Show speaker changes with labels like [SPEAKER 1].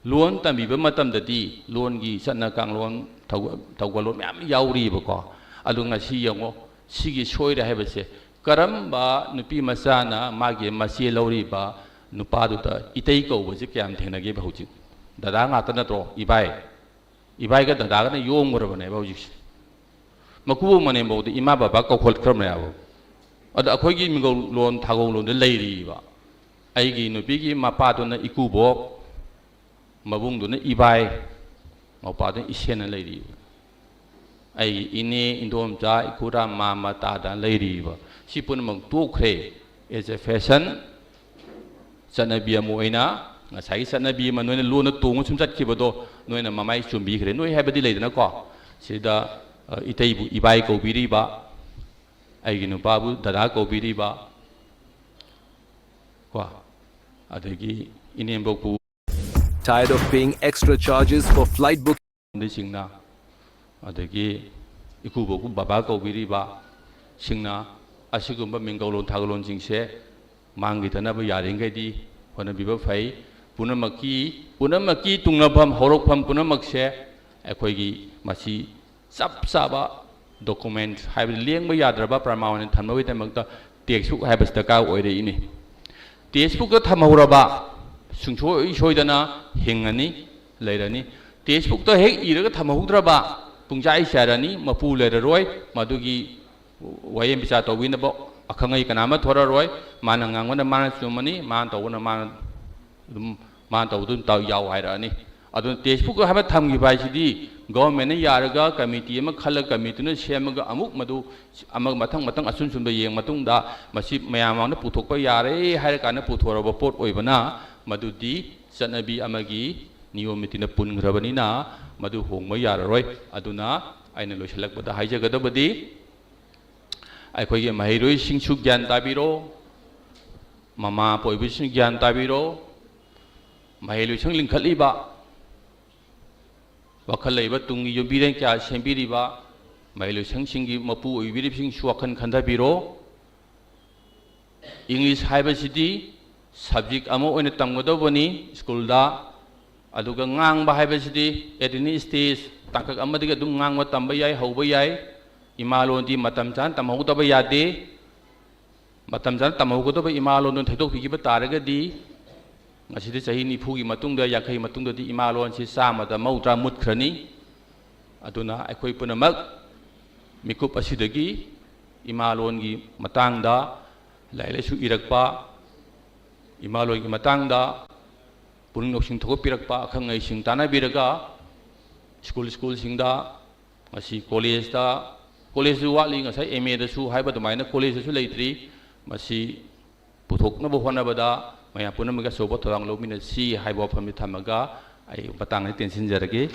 [SPEAKER 1] loan tambi ba matam dadi loan gi sanna kang loan tawgal loan myam yauri ba ko adu nga si yango sigi soira heba se karamba nupi masana magi masi lauri ba nupa du ta itei ko ba se kyam thena ge ba huji dada nga ta na tro ibai ga dada ga na yong mura ba ne ba huji maku mane mo de ima baba ko khol khram ya bo ad akhoi gi mingol loan thagong loan de leiri ba ai gi nupi gi mapa du na iku bo mabung du na ibai mapa du isen na leiri ai ini indom ja ikura mama ta da leiri ba sipun mang tu khre as a fashion sanabi amoina ngasai sanabi ma noina lu na tung sum sat ki bodo noina mamai chumbi khre noi habadi leidana ko sida itei bu ibai ko biri ba ai gi nu babu dada ko biri ba ko adagi inem boku
[SPEAKER 2] tired of paying extra charges for flight booking
[SPEAKER 1] de singna adagi iku boku baba ko biri ba singna asigumba mingolon thaglon jingse mangi tana ba yaring ga di hona biba fai punamaki tungnabam horokpam punamakse akhoi gi masi sab saba document haiba lengba yadraba praman thamawai tamakta textbook haiba staka oire ini textbook ta thamahuraba sungcho soidana hingani leirani textbook ta hek iraga thamahudra pungjai sarani mapu leiraroi madugi wayem bisa tawina bo akhangai kanama thoraroi mana ngangona mana chumani man tawna man tawdun taw yaw hairani adun textbook haba thamgi bai sidi government yaraga committee ma khala committee na semaga amuk madu amag mathang asun sum da yeng matung da masi mayam na puthokpa yare haira kana puthoraba pot oibana madudi sanabi amagi niyomiti na pungrabani na madu hongma yararoi aduna aina loisalakbada haijagadabadi akhoi mahiroi singsu gyan tabiro mama poibi sing gyan tabiro mahiloi sang lingkhaliba wakal leiba tungi yobiren kya sembiriba mahiloi sang singi mapu oibiri sing suakan khandabiro English haiba sidi subject amo oina tamgodobani school da aduga ngang ba haiba sidi etini stage takak amadiga dum ngang wa tamba yai hauba yai imalon di matam chan tamau da ba yade matam chan tamau ko da ba imalon non thedok phi ba taraga di ngasidi sahi ni phugi matung da yakhai matung da di imalon si sama da maudra mut khrani aduna akhoi punamak mikup asidagi imalon gi matang da laile su irakpa imalon gi matang da puning nok sing thok pirakpa akhangai sing tana biraga school sing da ngasi college da college wali ngasai MA da su haiba dumaina college su leitri masi puthokna bo hona bada maya punamaga sobo thorang lomina si haiba phami thamaga ai batang tension jarage